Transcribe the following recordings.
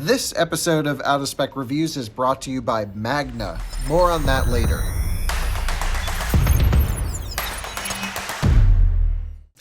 This episode of Out of Spec Reviews is brought to you by Magna. More on that later.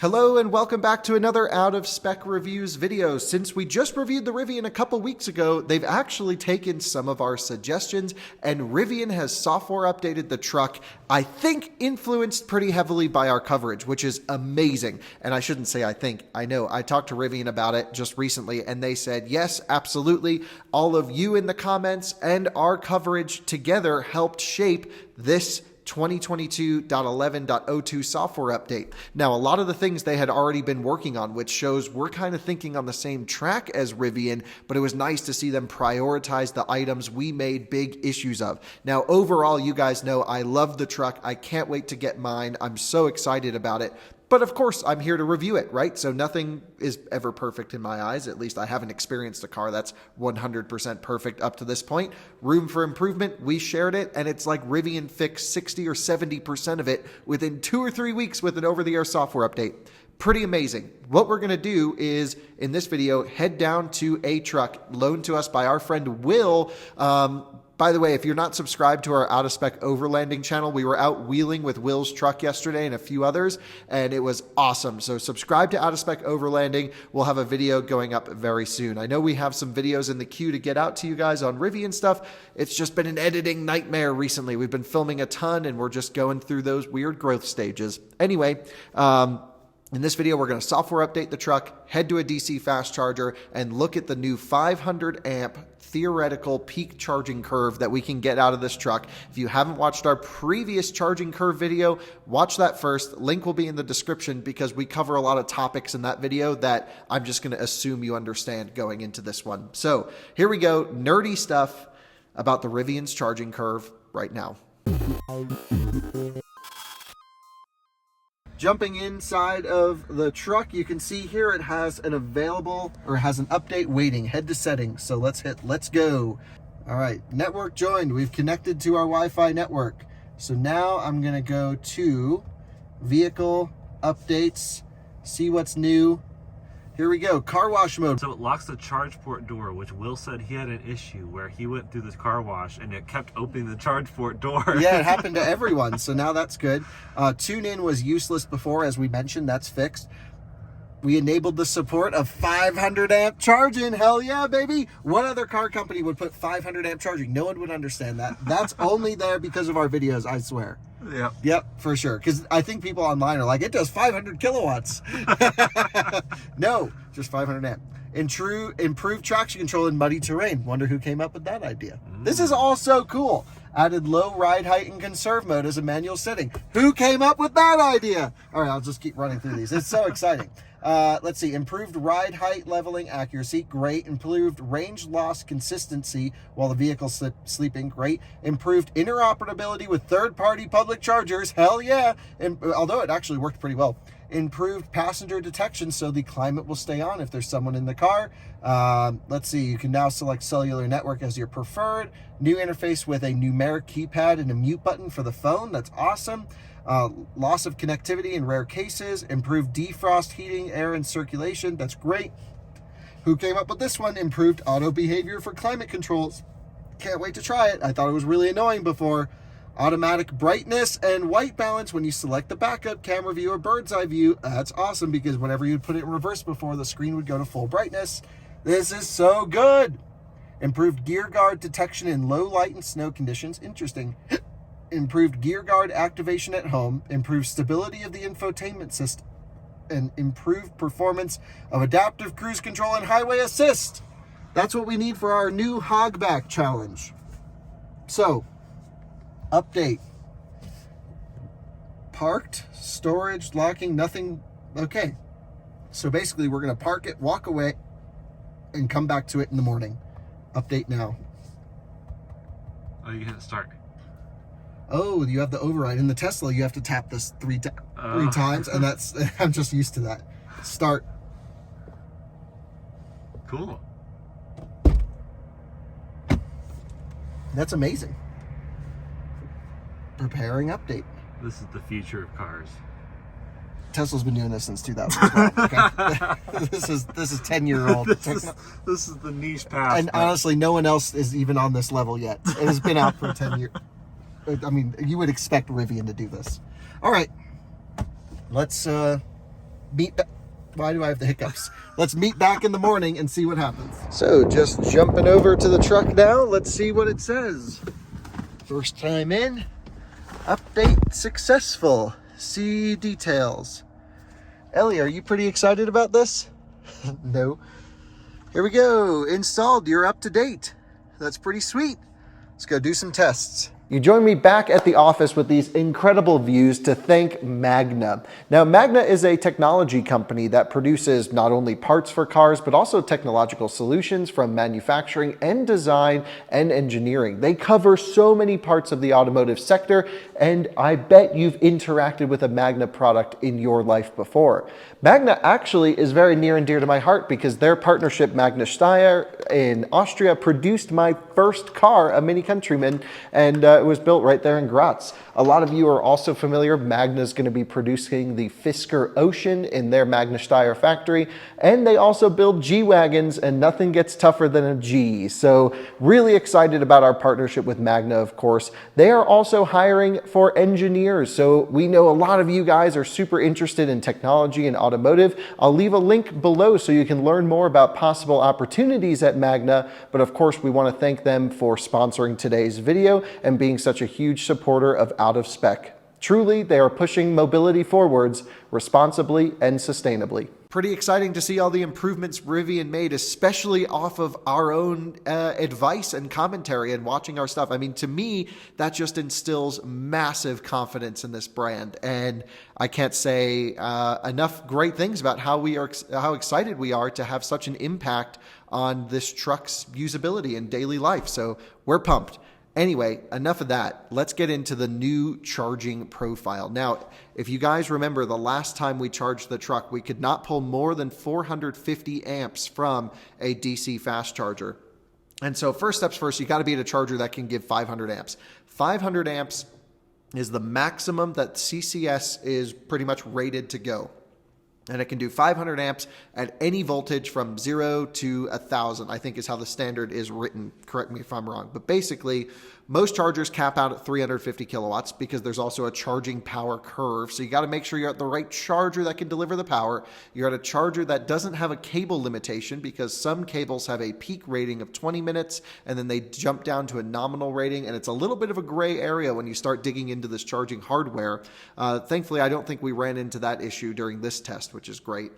Hello and welcome back to another Out of Spec Reviews video. Since we just reviewed the Rivian a couple weeks ago, they've actually taken some of our suggestions and Rivian has software updated the truck, I think influenced pretty heavily by our coverage, which is amazing. And I shouldn't say I think, I know. I talked to Rivian about it just recently and they said, yes, absolutely. All of you in the comments and our coverage together helped shape this 2022.11.02 software update. Now, a lot of the things they had already been working on, which shows we're kind of thinking on the same track as Rivian, but it was nice to see them prioritize the items we made big issues of. Now, overall, you guys know I love the truck. I can't wait to get mine. I'm so excited about it. But of course, I'm here to review it, right? So nothing is ever perfect in my eyes. At least I haven't experienced a car that's 100% perfect up to this point. Room for improvement, we shared it, and it's like Rivian fixed 60 or 70% of it within 2 or 3 weeks with an over-the-air software update. Pretty amazing. What we're going to do is, in this video, head down to a truck loaned to us by our friend Will. By the way, if you're not subscribed to our Out of Spec Overlanding channel, we were out wheeling with Will's truck yesterday and a few others, and it was awesome. So subscribe to Out of Spec Overlanding. We'll have a video going up very soon. I know we have some videos in the queue to get out to you guys on Rivian stuff. It's just been an editing nightmare recently. We've been filming a ton, and we're just going through those weird growth stages. Anyway, in this video, we're going to software update the truck, head to a DC fast charger, and look at the new 500 amp theoretical peak charging curve that we can get out of this truck. If you haven't watched our previous charging curve video, watch that first. Link will be in the description because we cover a lot of topics in that video that I'm just going to assume you understand going into this one. So here we go. Nerdy stuff about the Rivian's charging curve right now. Jumping inside of the truck, you can see here it has an available or has an update waiting. Head to settings. So let's hit let's go. All right, network joined. We've connected to our Wi-Fi network. So now I'm going to go to vehicle updates, see what's new. Here we go, car wash mode. So it locks the charge port door, which Will said he had an issue where he went through this car wash and it kept opening the charge port door. Yeah, it happened to everyone, so now that's good. Tune in was useless before, as we mentioned, that's fixed. We enabled the support of 500 amp charging. Hell yeah, baby. What other car company would put 500 amp charging? No one would understand that. That's only there because of our videos, I swear. Yep, for sure. Because I think people online are like, it does 500 kilowatts. No, just 500 amp. Improved traction control in muddy terrain. Wonder who came up with that idea. This is all so cool. Added low ride height and conserve mode as a manual setting. Who came up with that idea? All right, I'll just keep running through these. It's so exciting. Let's see. Improved ride height leveling accuracy. Great. Improved range loss consistency while the vehicle's sleeping. Great. Improved interoperability with third-party public chargers. Hell yeah. And, although it actually worked pretty well. Improved passenger detection so the climate will stay on if there's someone in the car. Let's see. You can now select cellular network as your preferred. New interface with a numeric keypad and a mute button for the phone. That's awesome. Loss of connectivity in rare cases, improved defrost, heating, air, and circulation. That's great. Who came up with this one? Improved auto behavior for climate controls. Can't wait to try it. I thought it was really annoying before. Automatic brightness and white balance when you select the backup camera view or bird's eye view. That's awesome because whenever you'd put it in reverse before, the screen would go to full brightness. This is so good. Improved gear guard detection in low light and snow conditions. Interesting. Improved gear guard activation at home, improved stability of the infotainment system, and improved performance of adaptive cruise control and highway assist. That's what we need for our new hogback challenge. So, update. Parked, storage, locking, nothing. Okay. So basically we're going to park it, walk away, and come back to it in the morning. Update now. Oh, you can hit start. Oh, you have the override. In the Tesla, you have to tap this three times, and that's, I'm just used to that. Start. Cool. That's amazing. Preparing update. This is the future of cars. Tesla's been doing this since 2012. Okay? this is 10-year-old. This is the niche path. And honestly, no one else is even on this level yet. It has been out for 10 years. I mean, you would expect Rivian to do this. All right, let's meet. Why do I have the hiccups? Let's meet back in the morning and see what happens. So just jumping over to the truck now. Let's see what it says. First time in. Update successful. See details. Ellie, are you pretty excited about this? No. Here we go. Installed. You're up to date. That's pretty sweet. Let's go do some tests. You join me back at the office with these incredible views to thank Magna. Now, Magna is a technology company that produces not only parts for cars, but also technological solutions from manufacturing and design and engineering. They cover so many parts of the automotive sector, and I bet you've interacted with a Magna product in your life before. Magna actually is very near and dear to my heart because their partnership, Magna Steyr in Austria, produced my first car, a Mini Countryman, and it was built right there in Graz. A lot of you are also familiar. Magna's going to be producing the Fisker Ocean in their Magna Steyr factory, and they also build G-Wagons, and nothing gets tougher than a G. So really excited about our partnership with Magna, of course. They are also hiring for engineers, so we know a lot of you guys are super interested in technology and automotive. I'll leave a link below so you can learn more about possible opportunities at Magna, but of course we want to thank them for sponsoring today's video and being such a huge supporter of Out of Spec. Truly, they are pushing mobility forwards responsibly and sustainably. Pretty exciting to see all the improvements Rivian made, especially off of our own advice and commentary and watching our stuff. I mean, to me, that just instills massive confidence in this brand. And I can't say enough great things about how excited we are to have such an impact on this truck's usability in daily life. So we're pumped. Anyway, enough of that. Let's get into the new charging profile. Now, if you guys remember the last time we charged the truck, we could not pull more than 450 amps from a DC fast charger. And so first steps first, you got to be at a charger that can give 500 amps. 500 amps is the maximum that CCS is pretty much rated to go. And it can do 500 amps at any voltage from 0 to 1,000, I think is how the standard is written. Correct me if I'm wrong. But basically, most chargers cap out at 350 kilowatts because there's also a charging power curve. So you got to make sure you're at the right charger that can deliver the power. You're at a charger that doesn't have a cable limitation because some cables have a peak rating of 20 minutes and then they jump down to a nominal rating. And it's a little bit of a gray area when you start digging into this charging hardware. Thankfully, I don't think we ran into that issue during this test, which is great.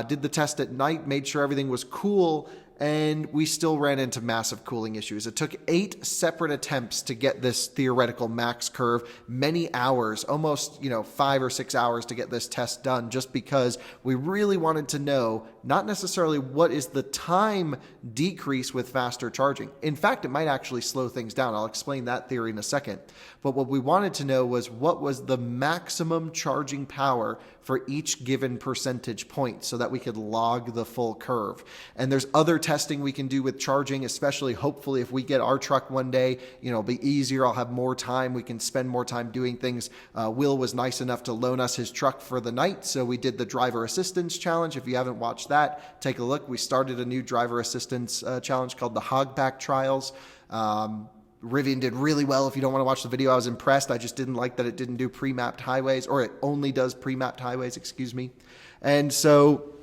Did the test at night, made sure everything was cool, and we still ran into massive cooling issues. It took 8 separate attempts to get this theoretical max curve, many hours, almost 5 or 6 hours to get this test done, just because we really wanted to know not necessarily what is the time decrease with faster charging. In fact, it might actually slow things down. I'll explain that theory in a second. But what we wanted to know was what was the maximum charging power for each given percentage point so that we could log the full curve. And there's other testing we can do with charging, especially hopefully if we get our truck one day, it'll be easier. I'll have more time. We can spend more time doing things. Will was nice enough to loan us his truck for the night. So we did the driver assistance challenge. If you haven't watched that, take a look. We started a new driver assistance challenge called the Hogback Trials. Rivian did really well. If you don't want to watch the video, I was impressed. I just didn't like that it didn't do pre-mapped highways, or it only does pre-mapped highways, excuse me. And so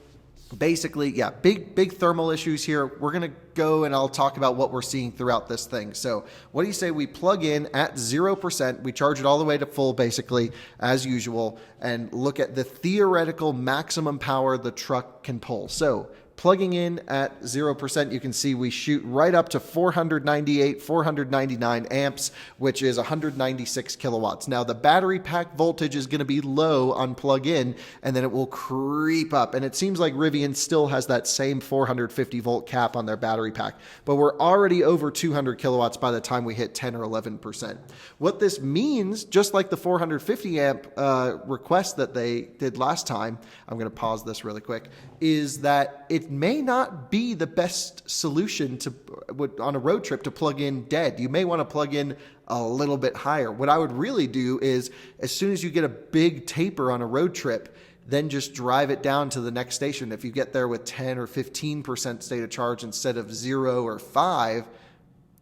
basically, yeah, big thermal issues here. We're going to go and I'll talk about what we're seeing throughout this thing. So what do you say we plug in at 0%, we charge it all the way to full basically as usual, and look at the theoretical maximum power the truck can pull. So plugging in at 0%, you can see we shoot right up to 499 amps, which is 196 kilowatts. Now, the battery pack voltage is going to be low on plug-in, and then it will creep up. And it seems like Rivian still has that same 450 volt cap on their battery pack, but we're already over 200 kilowatts by the time we hit 10 or 11%. What this means, just like the 450 amp request that they did last time, I'm going to pause this really quick, is that it may not be the best solution to on a road trip to plug in dead. You may want to plug in a little bit higher. What I would really do is, as soon as you get a big taper on a road trip, then just drive it down to the next station. If you get there with 10 or 15% state of charge instead of 0 or 5,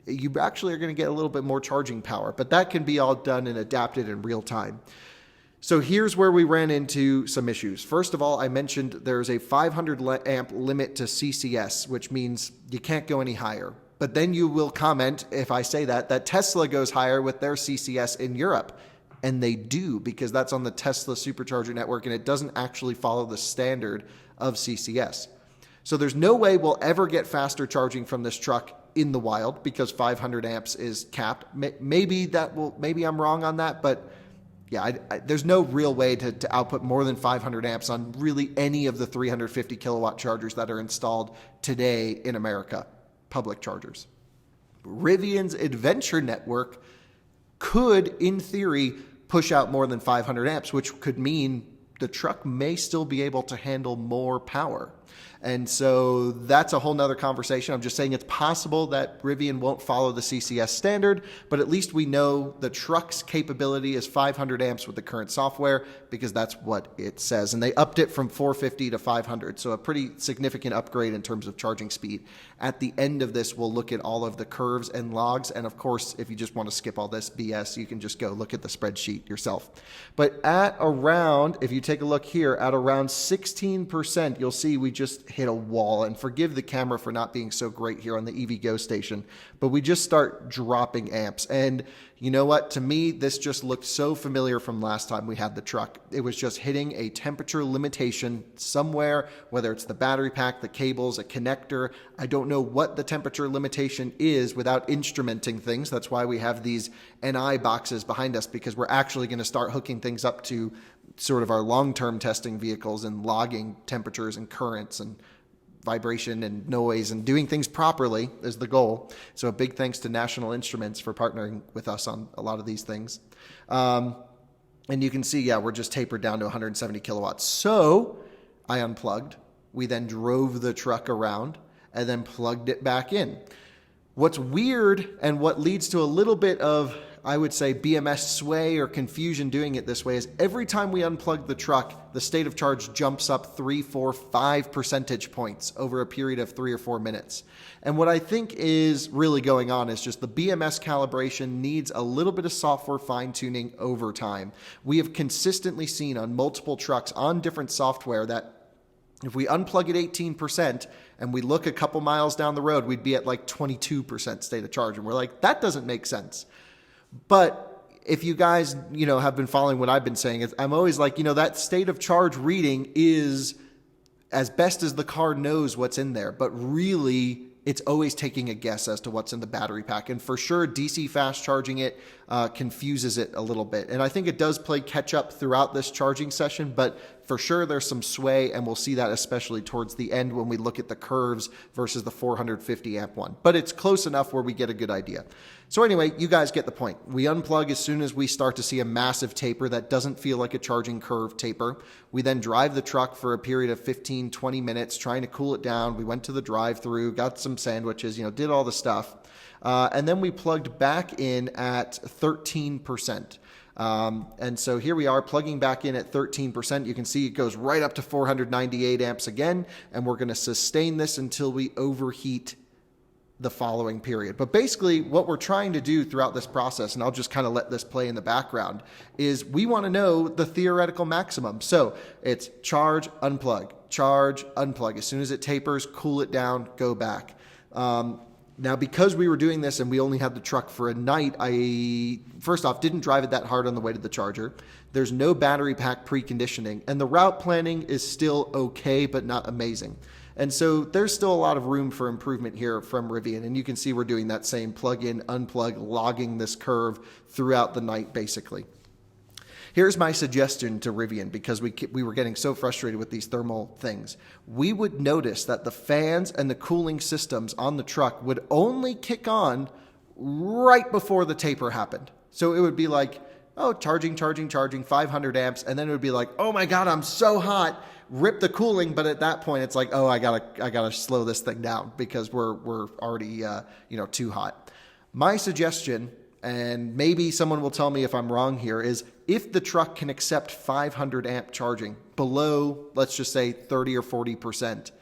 you actually are going to get a little bit more charging power. But that can be all done and adapted in real time. So here's where we ran into some issues. First of all, I mentioned there's a 500 amp limit to CCS, which means you can't go any higher. But then you will comment, if I say that Tesla goes higher with their CCS in Europe. And they do, because that's on the Tesla supercharger network, and it doesn't actually follow the standard of CCS. So there's no way we'll ever get faster charging from this truck in the wild, because 500 amps is capped. Maybe I'm wrong on that, but yeah, there's no real way to output more than 500 amps on really any of the 350 kilowatt chargers that are installed today in America, public chargers. Rivian's Adventure network could, in theory, push out more than 500 amps, which could mean the truck may still be able to handle more power. And so that's a whole nother conversation. I'm just saying it's possible that Rivian won't follow the CCS standard, but at least we know the truck's capability is 500 amps with the current software, because that's what it says. And they upped it from 450 to 500, so a pretty significant upgrade in terms of charging speed. At the end of this, we'll look at all of the curves and logs. And of course, if you just want to skip all this BS, you can just go look at the spreadsheet yourself. But at around, if you take a look here, at around 16%, you'll see we just hit a wall. And forgive the camera for not being so great here on the EVgo station, but we just start dropping amps. And you know what? To me, this just looked so familiar from last time we had the truck. It was just hitting a temperature limitation somewhere, whether it's the battery pack, the cables, a connector. I don't know what the temperature limitation is without instrumenting things. That's why we have these NI boxes behind us, because we're actually going to start hooking things up to sort of our long-term testing vehicles and logging temperatures and currents and vibration and noise and doing things properly is the goal. So a big thanks to National Instruments for partnering with us on a lot of these things. And you can see, yeah, we're just tapered down to 170 kilowatts. So I unplugged. We then drove the truck around and then plugged it back in. What's weird and what leads to a little bit of, I would say, BMS sway or confusion doing it this way is every time we unplug the truck, the state of charge jumps up 3, 4, 5 percentage points over a period of 3 or 4 minutes. And what I think is really going on is just the BMS calibration needs a little bit of software fine-tuning over time. We have consistently seen on multiple trucks on different software that if we unplug at 18% and we look a couple miles down the road, we'd be at like 22% state of charge. And we're like, that doesn't make sense. But if you guys, have been following what I've been saying, I'm always like, that state of charge reading is as best as the car knows what's in there. But really, it's always taking a guess as to what's in the battery pack. And for sure, DC fast charging it confuses it a little bit. And I think it does play catch up throughout this charging session, but for sure there's some sway, and we'll see that especially towards the end when we look at the curves versus the 450 amp one. But it's close enough where we get a good idea. So anyway, you guys get the point. We unplug as soon as we start to see a massive taper that doesn't feel like a charging curve taper. We then drive the truck for a period of 15, 20 minutes trying to cool it down. We went to the drive-thru, got some sandwiches, did all the stuff. And then we plugged back in at 13%. And so here we are plugging back in at 13%. You can see it goes right up to 498 amps again, and we're going to sustain this until we overheat the following period. But basically what we're trying to do throughout this process, and I'll just kind of let this play in the background, is we want to know the theoretical maximum. So it's charge, unplug, charge, unplug. As soon as it tapers, cool it down, go back. Now, because we were doing this and we only had the truck for a night, I, first off, didn't drive it that hard on the way to the charger. There's no battery pack preconditioning, and the route planning is still okay, but not amazing. And so there's still a lot of room for improvement here from Rivian. And you can see we're doing that same plug in, unplug, logging this curve throughout the night, basically. Here's my suggestion to Rivian, because we were getting so frustrated with these thermal things. We would notice that the fans and the cooling systems on the truck would only kick on right before the taper happened. So it would be like, oh, charging, 500 amps. And then it would be like, oh my God, I'm so hot. Rip the cooling. But at that point, it's like, oh, I gotta slow this thing down because we're already, too hot. My suggestion, and maybe someone will tell me if I'm wrong here, is if the truck can accept 500 amp charging below, let's just say 30 or 40%,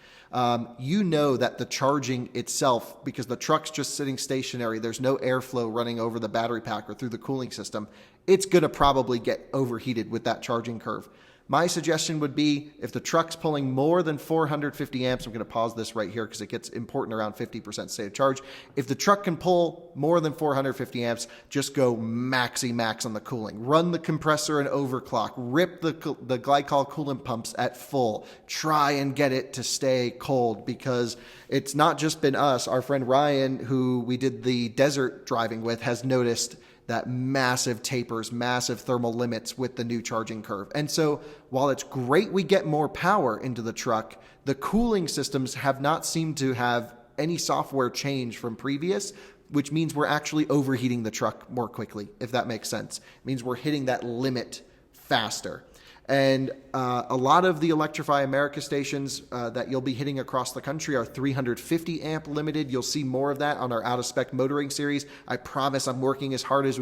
you know that the charging itself, because the truck's just sitting stationary, there's no airflow running over the battery pack or through the cooling system, it's going to probably get overheated with that charging curve. My suggestion would be if the truck's pulling more than 450 amps, I'm going to pause this right here because it gets important around 50% state of charge. If the truck can pull more than 450 amps, just go maxi max on the cooling. Run the compressor and overclock. Rip the glycol coolant pumps at full. Try and get it to stay cold, because it's not just been us. Our friend Ryan, who we did the desert driving with, has noticed that massive tapers, massive thermal limits with the new charging curve. And so while it's great we get more power into the truck, the cooling systems have not seemed to have any software change from previous, which means we're actually overheating the truck more quickly, if that makes sense. It means we're hitting that limit faster. And a lot of the Electrify America stations that you'll be hitting across the country are 350 amp limited. You'll see more of that on our out of spec motoring series. I promise I'm working as hard as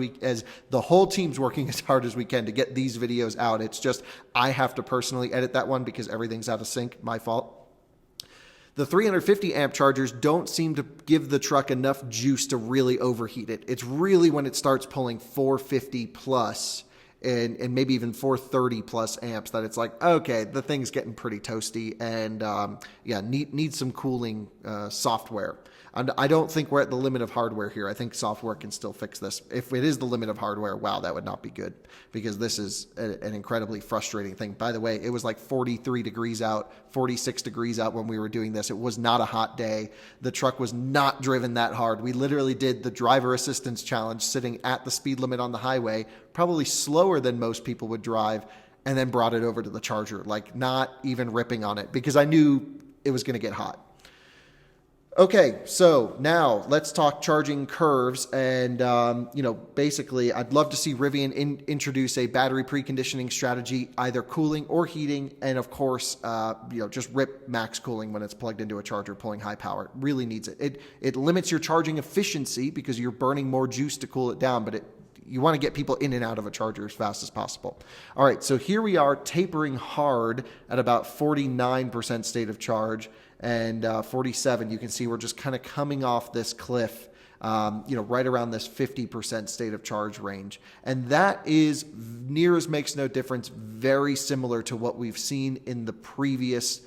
the whole team's working as hard as we can to get these videos out. It's just I have to personally edit that one because everything's out of sync. My fault. The 350 amp chargers don't seem to give the truck enough juice to really overheat it. It's really when it starts pulling 450 plus and maybe even 430 plus amps that it's like, okay, the thing's getting pretty toasty, and needs some cooling software. And I don't think we're at the limit of hardware here. I think software can still fix this. If it is the limit of hardware, wow, that would not be good, because this is an incredibly frustrating thing. By the way, it was like 43 degrees out, 46 degrees out when we were doing this. It was not a hot day. The truck was not driven that hard. We literally did the driver assistance challenge sitting at the speed limit on the highway, probably slower than most people would drive, and then brought it over to the charger, like not even ripping on it, because I knew it was going to get hot. Okay, so now let's talk charging curves, and basically I'd love to see Rivian introduce a battery preconditioning strategy, either cooling or heating, and of course, just rip max cooling when it's plugged into a charger pulling high power. It really needs it. It limits your charging efficiency because you're burning more juice to cool it down, but you want to get people in and out of a charger as fast as possible. All right, so here we are tapering hard at about 49% state of charge, and 47, you can see we're just kind of coming off this cliff, right around this 50% state of charge range. And that is, near as makes no difference, very similar to what we've seen in the previous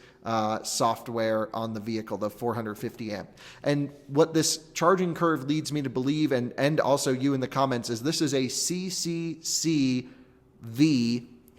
software on the vehicle, the 450 amp. And what this charging curve leads me to believe, and also you in the comments, is this is a CCCV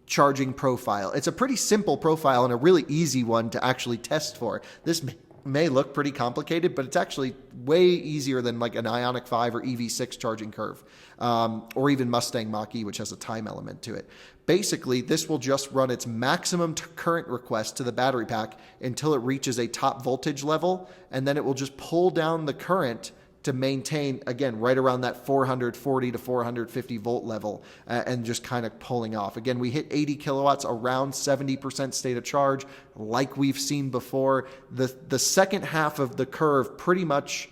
charging profile. It's a pretty simple profile and a really easy one to actually test for. This may look pretty complicated, but it's actually way easier than like an Ioniq 5 or EV6 charging curve, or even Mustang Mach-E, which has a time element to it. Basically, this will just run its maximum current request to the battery pack until it reaches a top voltage level, and then it will just pull down the current to maintain, again, right around that 440 to 450 volt level, and just kind of pulling off. Again, we hit 80 kilowatts around 70% state of charge, like we've seen before. The second half of the curve, pretty much,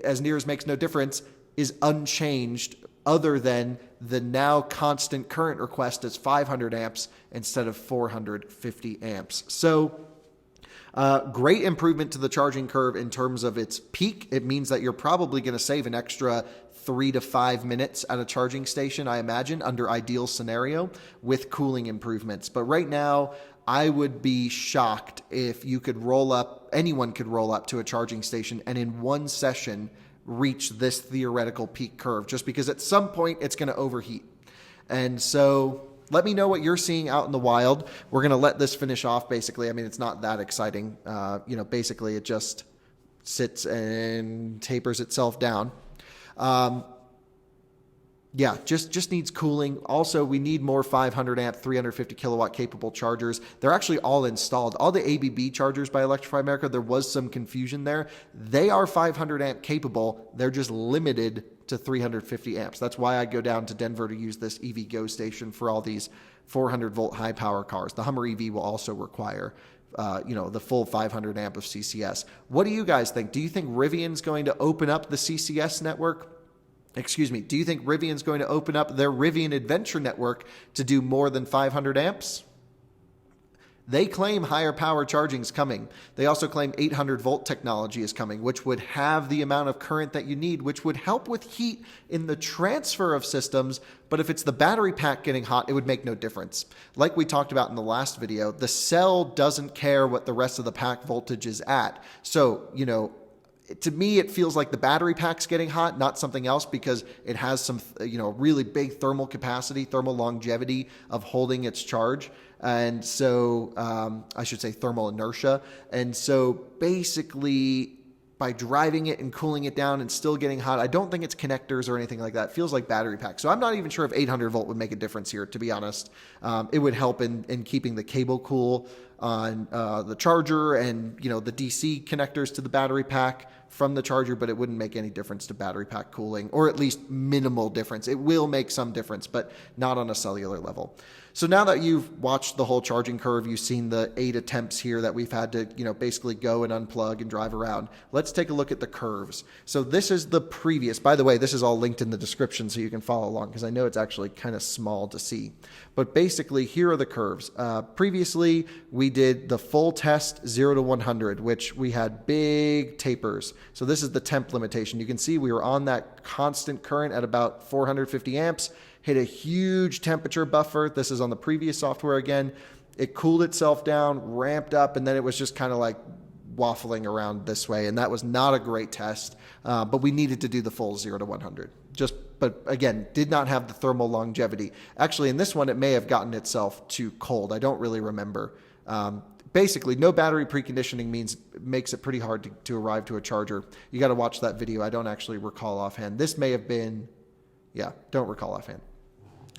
as near as makes no difference, is unchanged, other than the now constant current request is 500 amps instead of 450 amps. So great improvement to the charging curve in terms of its peak. It means that you're probably going to save an extra 3 to 5 minutes at a charging station, I imagine, under ideal scenario, with cooling improvements. But right now, I would be shocked if anyone could roll up to a charging station and in one session reach this theoretical peak curve, just because at some point it's going to overheat. And so let me know what you're seeing out in the wild. We're going to let this finish off, basically. I mean, it's not that exciting. Basically it just sits and tapers itself down. Just needs cooling. Also, we need more 500 amp, 350 kilowatt capable chargers. They're actually all installed. All the ABB chargers by Electrify America, there was some confusion there. They are 500 amp capable. They're just limited to 350 amps. That's why I go down to Denver to use this EV Go station for all these 400 volt high power cars. The Hummer EV will also require the full 500 amp of CCS. What do you guys think? Do you think Rivian's going to open up the CCS network? Do you think Rivian's going to open up their Rivian Adventure Network to do more than 500 amps? They claim higher power charging is coming. They also claim 800 volt technology is coming, which would have the amount of current that you need, which would help with heat in the transfer of systems. But if it's the battery pack getting hot, it would make no difference. Like we talked about in the last video, the cell doesn't care what the rest of the pack voltage is at. So, to me, it feels like the battery pack's getting hot, not something else, because it has some, really big thermal capacity, thermal longevity of holding its charge. And so, I should say thermal inertia. And so basically, by driving it and cooling it down and still getting hot, I don't think it's connectors or anything like that. It feels like battery pack. So I'm not even sure if 800 volt would make a difference here, to be honest. It would help in keeping the cable cool on the charger and, the DC connectors to the battery pack from the charger, but it wouldn't make any difference to battery pack cooling, or at least minimal difference. It will make some difference, but not on a cellular level. So now that you've watched the whole charging curve, you've seen the 8 attempts here that we've had to, basically go and unplug and drive around. Let's take a look at the curves. So this is the previous. By the way, this is all linked in the description so you can follow along, because I know it's actually kind of small to see. But basically, here are the curves. Previously, we did the full test 0 to 100, which we had big tapers. So this is the temp limitation. You can see we were on that constant current at about 450 amps. Hit a huge temperature buffer. This is on the previous software again. It cooled itself down, ramped up, and then it was just kind of like waffling around this way. And that was not a great test, but we needed to do the full 0 to 100. But again, did not have the thermal longevity. Actually, in this one, it may have gotten itself too cold. I don't really remember. Basically, no battery preconditioning makes it pretty hard to arrive to a charger. You got to watch that video. I don't actually recall offhand. This may have been, don't recall offhand.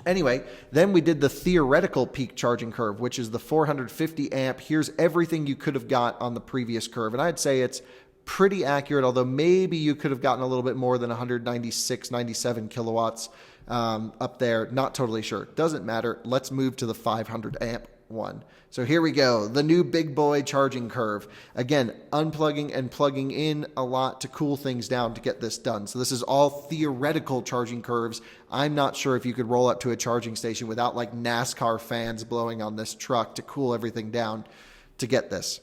Anyway, then we did the theoretical peak charging curve, which is the 450 amp. Here's everything you could have got on the previous curve. And I'd say it's pretty accurate, although maybe you could have gotten a little bit more than 196, 97 kilowatts up there. Not totally sure. Doesn't matter. Let's move to the 500 amp one. So here we go, the new big boy charging curve. Again, unplugging and plugging in a lot to cool things down to get this done. So this is all theoretical charging curves. I'm not sure if you could roll up to a charging station without like NASCAR fans blowing on this truck to cool everything down to get this.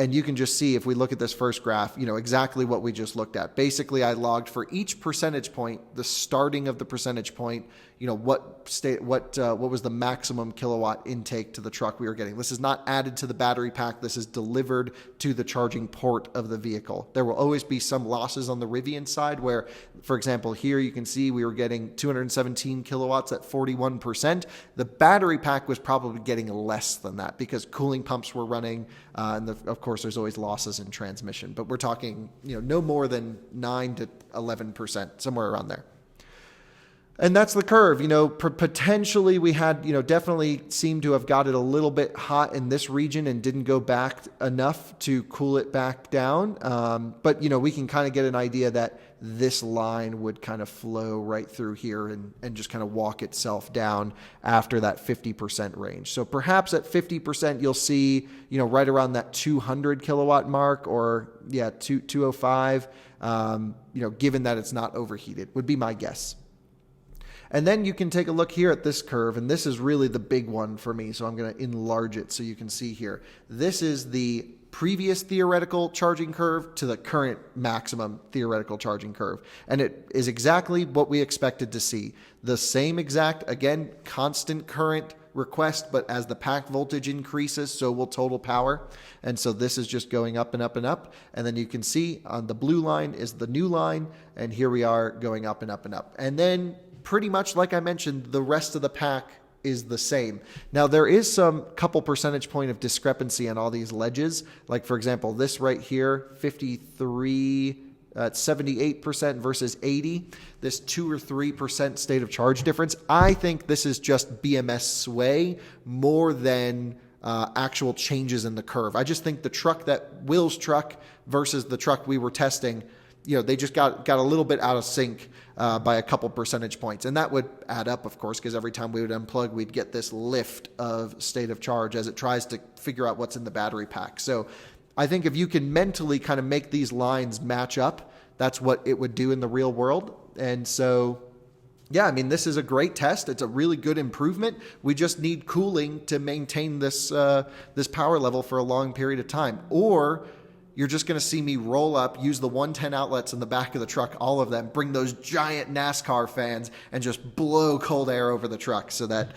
And you can just see, if we look at this first graph, exactly what we just looked at. Basically, I logged for each percentage point, the starting of the percentage point, what was the maximum kilowatt intake to the truck we were getting. This is not added to the battery pack. This is delivered to the charging port of the vehicle. There will always be some losses on the Rivian side where, for example, here you can see we were getting 217 kilowatts at 41%. The battery pack was probably getting less than that because cooling pumps were running, and of course there's always losses in transmission. But we're talking, no more than 9 to 11%, somewhere around there. And that's the curve. Potentially we had, definitely seemed to have got it a little bit hot in this region and didn't go back enough to cool it back down. But, we can kind of get an idea that this line would kind of flow right through here and just kind of walk itself down after that 50% range. So perhaps at 50%, you'll see, right around that 200 kilowatt mark or 205, given that it's not overheated would be my guess. And then you can take a look here at this curve, and this is really the big one for me, so I'm going to enlarge it so you can see here. This is the previous theoretical charging curve to the current maximum theoretical charging curve. And it is exactly what we expected to see. The same exact, again, constant current request, but as the pack voltage increases, so will total power. And so this is just going up and up and up. And then you can see on the blue line is the new line, and here we are going up and up and up. And then pretty much like I mentioned, the rest of the pack is the same. Now, there is some couple percentage point of discrepancy on all these ledges. Like, for example, this right here, 53, 78% versus 80. This 2 or 3% state of charge difference. I think this is just BMS sway more than actual changes in the curve. I just think the truck Will's truck versus the truck we were testing, they just got a little bit out of sync by a couple percentage points. And that would add up, of course, because every time we would unplug, we'd get this lift of state of charge as it tries to figure out what's in the battery pack. So I think if you can mentally kind of make these lines match up that's what it would do in the real world. And so, yeah, I mean, this is a great test. It's a really good improvement. We just need cooling to maintain this this power level for a long period of time. Or you're just going to see me roll up, use the 110 outlets in the back of the truck, all of them, bring those giant NASCAR fans and just blow cold air over the truck so that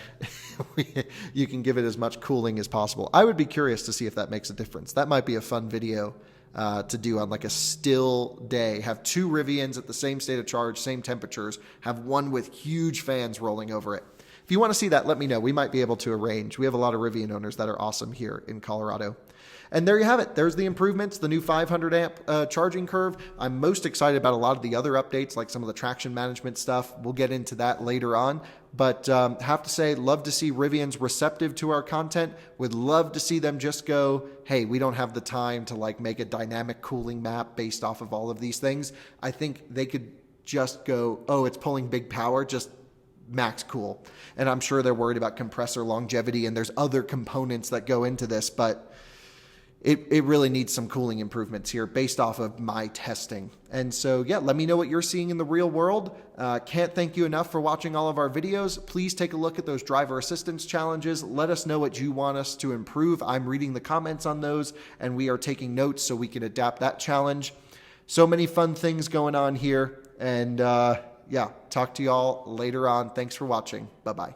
you can give it as much cooling as possible. I would be curious to see if that makes a difference. That might be a fun video to do on like a still day. Have 2 Rivians at the same state of charge, same temperatures, have one with huge fans rolling over it. If you want to see that, let me know. We might be able to arrange. We have a lot of Rivian owners that are awesome here in Colorado. And there you have it. There's the improvements, the new 500 amp charging curve. I'm most excited about a lot of the other updates, like some of the traction management stuff. We'll get into that later on. But have to say, love to see Rivians receptive to our content. Would love to see them just go, hey, we don't have the time to like make a dynamic cooling map based off of all of these things. I think they could just go, oh, it's pulling big power, just max cool. And I'm sure they're worried about compressor longevity and there's other components that go into this, but it really needs some cooling improvements here based off of my testing. And so, yeah, let me know what you're seeing in the real world. Can't thank you enough for watching all of our videos. Please take a look at those driver assistance challenges. Let us know what you want us to improve. I'm reading the comments on those, and we are taking notes so we can adapt that challenge. So many fun things going on here. And yeah, talk to y'all later on. Thanks for watching. Bye-bye.